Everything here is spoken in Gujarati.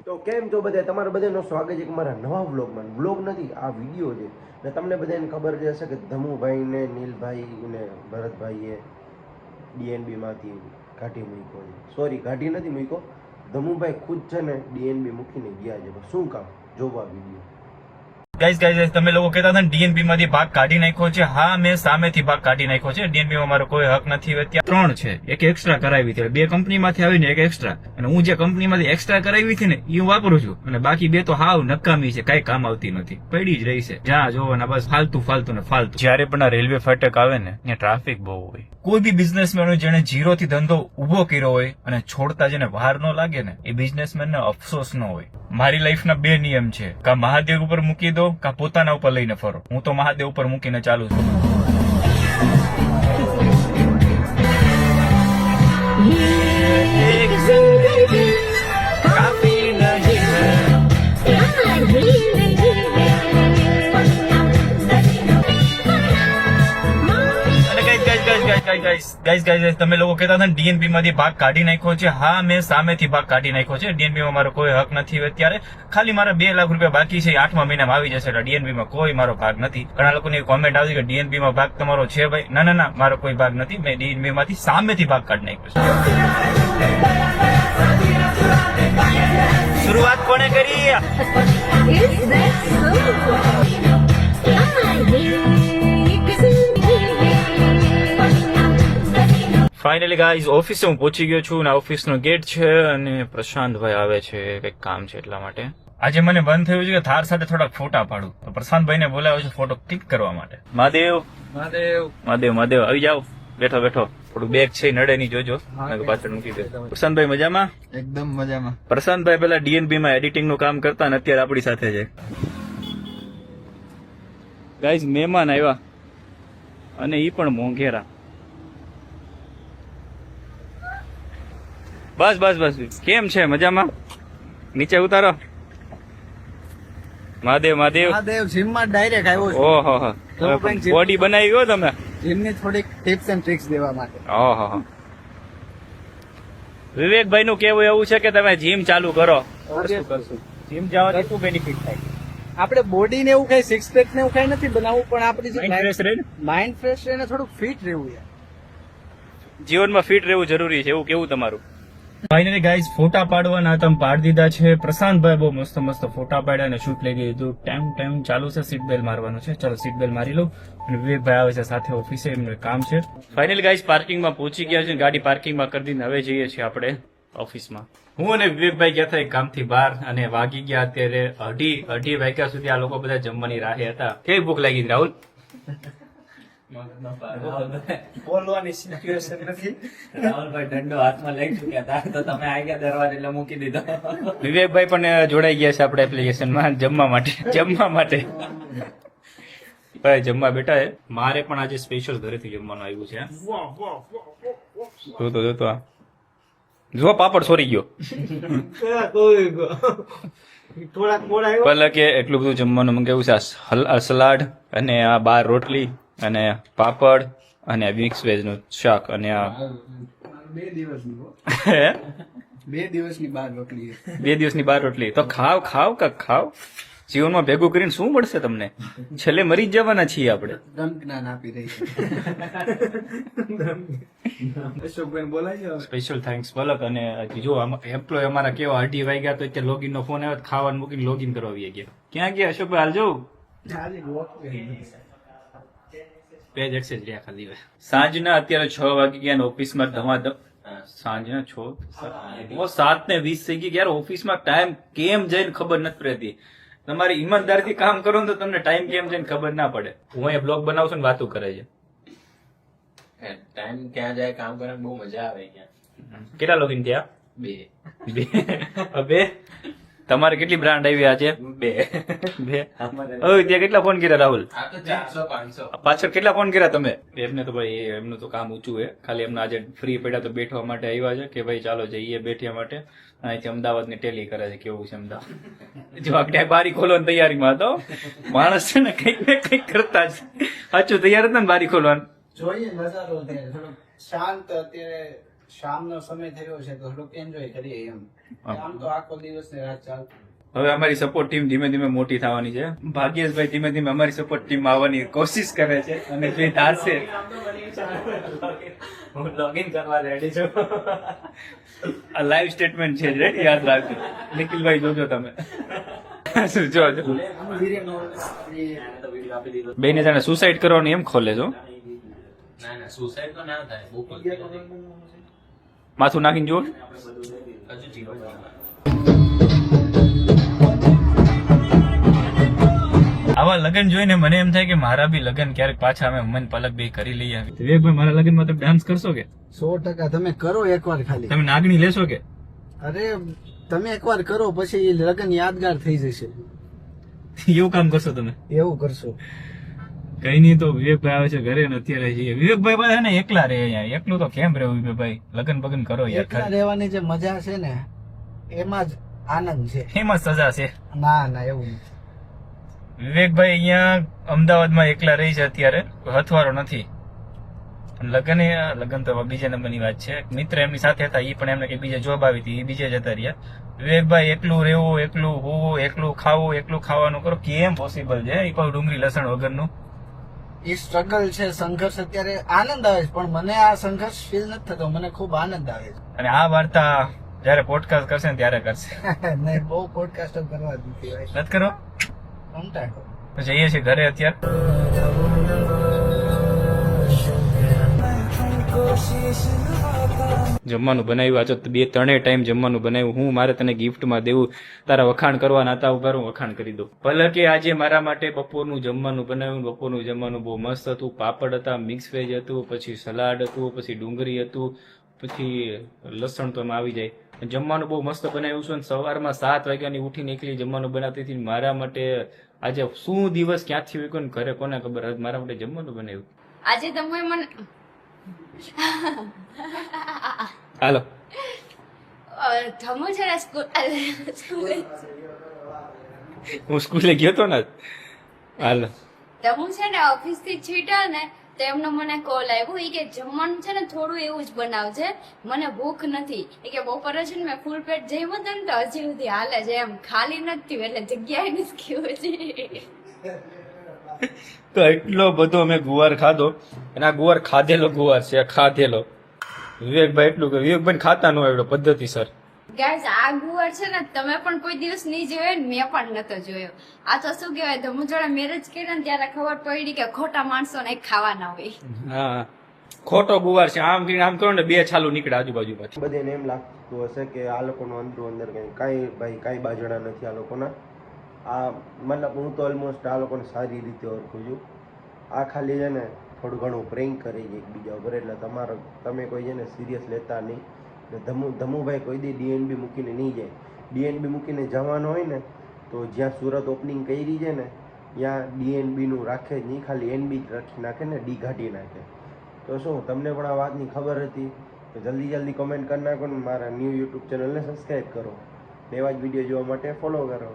તો કેમ છો બધા? તમારા બધાનું સ્વાગત છે મારા નવા વ્લોગમાં. વ્લોગ નથી, આ વિડીયો છે. ને તમને બધાને ખબર જ હશે કે ધમુભાઈ ને નીલભાઈ ને ભરતભાઈએ ડીએનબીમાંથી કાઢી મૂક્યો છે. સોરી, કાઢી નથી મૂક્યો, ધમુભાઈ ખુદ છે ને ડીએનબી મૂકીને ગયા છે. શું કામ જોવા વિડીયો. ગાઈઝ તમે લોકો કહેતા હતા ને ડીએનબી માંથી ભાગ કાઢી નાખ્યો છે. હા, મેં સામેથી ભાગ કાઢી નાખ્યો છે. ડીએનબી માં મારો કોઈ હક નથી. અત્યારે 3 છે. એક એક્સ્ટ્રા કરાવી હતી, 2 કંપની માંથી આવીને એક એક્સ્ટ્રા, અને હું જે કંપની માંથી એક્સ્ટ્રા કરાવી હતી ને એ હું વાપરું છું, અને બાકી 2 તો હાવ નકામી છે, કઈ કામ આવતી નથી, પડી જ રહી છે. જ્યાં જોવો ને બસ ફાલતુ ને ફાલતુ. જયારે પણ આ રેલવે ફાટક આવે ને ત્યાં ટ્રાફિક બહુ હોય. કોઈ બી બિઝનેસમેન હોય જેને 0 થી ધંધો ઉભો કર્યો હોય અને છોડતા જેને વાર ન લાગે ને, એ બિઝનેસમેન ને અફસોસ ન હોય. મારી લાઈફના 2 નિયમ છે, કા મહાદેવ ઉપર મૂકી દો, કા પોતાના ઉપર લઈને ફરો. હું તો મહાદેવ ઉપર મૂકીને ચાલુ છું. ગાઈઝ તમે લોકો કહેતા હતા ને ડીએનબી માંથી ભાગ કાઢી નાખ્યો છે. હા, મેં સામેથી ભાગ કાઢી નાખ્યો છે. ડીએનબી માં મારો કોઈ હક નથી. અત્યારે ખાલી મારા 2 લાખ રૂપિયા બાકી છે, 8મા મહિનામાં આવી જશે. ડીએનબી માં કોઈ મારો ભાગ નથી. ઘણા લોકોની કોમેન્ટ આવતી કે ડીએનબી માં ભાગ તમારો છે ભાઈ. ના, મારો કોઈ ભાગ નથી. મેં ડીએનબી માંથી સામેથી ભાગ કાઢી નાખ્યો છે. શરૂઆત કોને કરી? ફાઇનલી ગાઈઝ ઓફિસે હું પહોંચી ગયો છું, અને ઓફિસનો ગેટ છે, અને પ્રશાંતભાઈ આવે છે, કંઈક કામ છે એટલા માટે. આજે મને મન થયું છે કે થાર સાથે થોડાક ફોટા પાડું, તો પ્રશાંતભાઈને બોલાવ્યો છે ફોટો ક્લિક કરવા માટે. મહાદેવ આવી જાઓ. બેઠો થોડું બેગ છે, નડે નહીં, જોજો પાછળ મૂકી દે. પ્રશાંતભાઈ મજામાં? એકદમ મજામાં. પ્રશાંતભાઈ પેલા ડીએનબી માં એડિટિંગ નું કામ કરતા ને અત્યારે આપણી સાથે છે. ગાઈઝ મહેમાન આવ્યા, અને ઈ પણ મોંઘેરા. બસ કેમ છે? મજામાં? નીચે ઉતારો. મહાદેવ જીમ માં ડાયરેક્ટ આવ્યો છું. ઓહો, બોડી બનાવી ગયો તમે? જીમ ની થોડીક ટિપ્સ એન્ડ ટ્રિક્સ દેવા માટે. ઓહો, વિવેકભાઈ નું કેવું એવું છે કે તમે જીમ ચાલુ કરો. કરશું. જીમ જવાથી શું બેનિફિટ થાય? આપણે બોડી ને એવું કઈ સિક્સ પેક ને એવું કઈ નથી બનાવવું, પણ આપણી માઇન્ડ ફ્રેશ રહે ને? માઇન્ડ ફ્રેશ રહે ને થોડુંક ફિટ રહેવું યાર. જીવનમાં ફિટ રહેવું જરૂરી છે, એવું કેવું તમારું? ફાઇનલી ગાઈઝ ફોટા પાડવાના તમે પાડી દીધા છે. પ્રશાંતભાઈ બહુ મસ્ત ફોટા પાડ્યા અને શૂટ લઈ દીધું. ટાઈમ ચાલુ છે, સીટ બેલ્ટ મારવાનું છે. ચલો સીટ બેલ્ટ મારી લઉં. અને વિવેકભાઈ આવે છે સાથે ઓફિસે, એમનું કામ છે. ફાઇનલી ગાઈઝ પાર્કિંગમાં પહોંચી ગયા છે, ગાડી પાર્કિંગમાં કરી દીધી. હવે જઈએ છીએ આપણે ઓફિસમાં. હું અને વિવેકભાઈ ગયા હતા એક કામથી બહાર, અને વાગી ગયા અત્યારે અઢી વાગ્યા સુધી આ લોકો બધા જમવાની રાહે હતા. કેવી ભૂખ લાગી રાહુલ? બોલવાની સિચ્યુએશન નથી. રાહુલભાઈ દંડો હાથમાં લઈ ચુક્યા હતા, તો તમે આવી ગયા દરવાજે એટલે મૂકી દીધો. વિવેકભાઈ પણ જોડાઈ ગયા છે આપણે એપ્લિકેશનમાં જમવા માટે. ભાઈ જમવા બેઠા છે. મારે પણ આજે સ્પેશિયલ ઘરેથી જમવાનું આવ્યું છે. જોતો જો પાપડ સોરી ગયો. પેલા કે એટલું બધું જમવાનું મંગાવ્યું છે. સલાડ અને આ 12 રોટલી અને પાપડ અને મિક્સ વેજ નું શાક, અને આ 2 દિવસની 12 રોટલી. તો ખાવ. જીવનમાં ભેગું કરીને શું મળશે તમને? છેલ્લે મરી જ જવાના છીએ આપણે. જ્ઞાન આપી રહી છે. સ્પેશિયલ થેન્ક્સ પલક. અને જો એમ્પ્લોય અમારા કેવા 2:30 વાગ્યા તો અત્યારે લોગિન નો ફોન આવ્યો, ખાવાનું મૂકીને લોગિન કરવા આવી ગયા. ક્યાં ગયા અશોકભાઈ? હાલજો. પેજ એક્સેસ રહ્યા ખાલી. સાંજના અત્યારે 6 વાગી ગયા, ઓફિસમાં ધમાધમ. સાંજના 7:20 થઈ ગઈ. યાર ઓફિસમાં ટાઈમ કેમ જઈને ખબર નથી પડતી. તમારી ઈમાનદારીથી કામ કરો ને તો તમને ટાઈમ કેમ જઈને ખબર ના પડે. હું અહીંયા બ્લોગ બનાવું છું ને વાતો કરે છે. ટાઈમ ક્યાં જાય કામ કરવાની બહુ મજા આવે. કેટલા લોગિન થયા? 2. તમારે કેટલી બ્રાન્ડ આવી આજે? 2. ત્યાં કેટલા ફોન કર્યા રાહુલ? આ તો 400-500. પાછળ કેટલા ફોન કર્યા તમે? એમને તો ભાઈ એમનું તો કામ ઊંચું છે. ખાલી એમને આજે ફ્રી પડ્યા તો બેઠવા માટે આવ્યા છે કે ભાઈ ચાલો જઈએ બેઠવા માટે. અહીંથી અમદાવાદ ની ટેલી કરે છે. કેવું છે અમદાવાદ? જો ક્યાંય બારી ખોલવાની તૈયારીમાં હતો માણસ છે ને, કંઈક ને કંઈક કરતા જ. સાચું તૈયાર હતા ને બારી ખોલવાનું. જોઈએ નજારો અત્યારે થોડોક શાંત, અત્યારે શામનો સમય થયો છે તો થોડુંક એન્જોય કરીએ એમ. આમ તો આખો દિવસ ને રાત ચાલતું. હવે અમારી સપોર્ટ ટીમ ધીમે ધીમે મોટી થવાની છે. ભાગ્યેશભાઈ ધીમે ધીમે અમારી સપોર્ટ ટીમ આવવાની કોશિશ કરે છે અને જે ધારશે હું લોગિન કરવા રેડી છું. આ લાઈવ સ્ટેટમેન્ટ છે રેડી યાદ રાખજો. નિખિલભાઈ જોજો તમે. શું જોજો આમ વીરેનો એ તો વિડીયો આપી દીધો. બેને જાણે સુસાઇડ કરવાનું એમ ખોલે છો. ના ના સુસાઇડ તો ના થાય. બહુ માથું નાખીને જુઓ. હજુ જીરો આવા લગન જોઈને મને એમ થાય કે મારા બી લગન ક્યારેક પાછા અમે મન પલક બે કરી લઈએ. વિવેકભાઈ મારા લગનમાં તમે ડાન્સ કરશો કે? 100% તમે કરો એકવાર ખાલી. તમે નાગણી લેશો કે? અરે તમે એકવાર કરો પછી લગન યાદગાર થઈ જશે. એવું કામ કરશો તમે? એવું કરશો. કઈ નહીં તો વિવેકભાઈ આવે છે ઘરે ને અત્યારે છીએ. વિવેકભાઈ પાસે ને એકલા રહે અહીંયા. એકલું તો કેમ રહેવું વિવેકભાઈ? લગન બગન કરો એકલા યાર. રહેવાની જે મજા છે ને એમાં જ આનંદ છે. એમાં સજા છે. ના ના એવું નથી. વિવેકભાઈ અહીંયા અમદાવાદમાં એકલા રહી છે અત્યારે. હથવારો નથી. લગન તો બીજા નંબરની વાત છે. મિત્ર એમની સાથે હતા, એ પણ એમને કઈ બીજા જોબ આવી હતી, એ બીજે જતા રહ્યા. વિવેકભાઈ એકલું રહેવું, એકલું હોવું, એકલું ખાવું, એકલું ખાવાનું કરો કેમ પોસિબલ છે? એ કોઈ ડુંગળી લસણ વગરનું. એ સ્ટ્રગલ છે, સંઘર્ષ. અત્યારે આનંદ આવે છે પણ મને આ સંઘર્ષ ફીલ નથી થતો. મને ખૂબ આનંદ આવે અને આ વાર્તા જયારે પોડકાસ્ટ કરશે ને ત્યારે કરશે. છે. નહીં બહુ પોડકાસ્ટ કરવા દીધી હોય. નથી કરો કંટાળો. તો જઈએ છીએ ઘરે અત્યારે. જમવાનું બનાવ્યું આજે 2-3 ટાઈમ જમવાનું બનાવ્યું. હું મારે તને ગિફ્ટમાં દેવું, તારા વખાણ કરવા નાતા ઉપર હું વખાણ કરી દઉં. ભલે કે આજે મારા માટે બપોરનું જમવાનું બનાવ્યું. બપોરનું જમવાનું બહુ મસ્ત હતું. પાપડ હતા, મિક્સ વેજ હતું, પછી સલાડ હતું, પછી ડુંગળી હતું, પછી લસણ તો એમાં આવી જાય. જમવાનું બહુ મસ્ત બનાવ્યું છે. સવારમાં 7 વાગ્યાની ઉઠીને એકલી જમવાનું બનાવતી હતી. મારા માટે આજે શું દિવસ ક્યાંથી હોય કોને ઘરે કોને ખબર. મારા માટે જમવાનું બનાવ્યું. આજે તમે મને હાલો ધમુ છે ને સ્કૂલે હું સ્કૂલે ગયો તો ને. હાલો ધમુ છે ને ઓફિસ થી છૂટ્યા ને તો એમનો મને કોલ આવ્યો. એ કે જમવાનું છે ને થોડું એવું જ બનાવજે, મને ભૂખ નથી. એ કે બપોરે છે ને મેં ફૂલ પેટ જમ્યું હતું ને તો હજી સુધી હાલે છે, એમ ખાલી નથી એટલે જગ્યાએ નથી કેવું છે. તો એટલો બધો મેં ગુવાર ખાધો અને આ ગુવાર ખાધેલો ગુવાર છે, ખાધેલો. વિવેકભાઈ એટલું કે વિવેકભાઈ ખાતા ન આવડ્યો પદ્ધતિસર. ગાઈસ આ ગુવાર છે ને તમે પણ કોઈ દિવસ નહીં જોયો ને મેં પણ નતો જોયો. આ તો શું કહેવાય, ધમુ જોડે મેરેજ કર્યા ને ત્યારે ખબર પડી કે ખોટા માણસો ને ખાવાના હોય. હા ખોટો ગુવાર છે. આમ કરીને આમ કરો ને 2 છાલું નીકળે આજુબાજુમાંથી. બધાને એમ લાગતું હશે કે આ લોકોનું અંદરો અંદર કાંઈ બાજણા નથી આ લોકોના. આ મતલબ હું તો ઓલમોસ્ટ આ લોકોને સારી રીતે ઓળખું છું. આ ખાલી છે ને થોડું ઘણું પ્રેન્ક કરે છે એકબીજા ઉપર, એટલે તમે કોઈ છે ને સિરિયસ લેતા નહીં. ને ધમુભાઈ કોઈ દી ડીએનબી મૂકીને નહીં જાય. ડીએનબી મૂકીને જવાનું હોય ને તો જ્યાં સુરત ઓપનિંગ કરી છે ને ત્યાં ડીએનબીનું રાખે જ નહીં, ખાલી એનબી જ રાખી નાખે ને ડી કાઢી નાખે. તો શું તમને પણ આ વાતની ખબર હતી તો જલ્દી કમેન્ટ કરી નાખો ને મારા ન્યૂ યુટ્યુબ ચેનલને સબસ્ક્રાઈબ કરો. એવા જ વિડીયો જોવા માટે ફોલો કરો.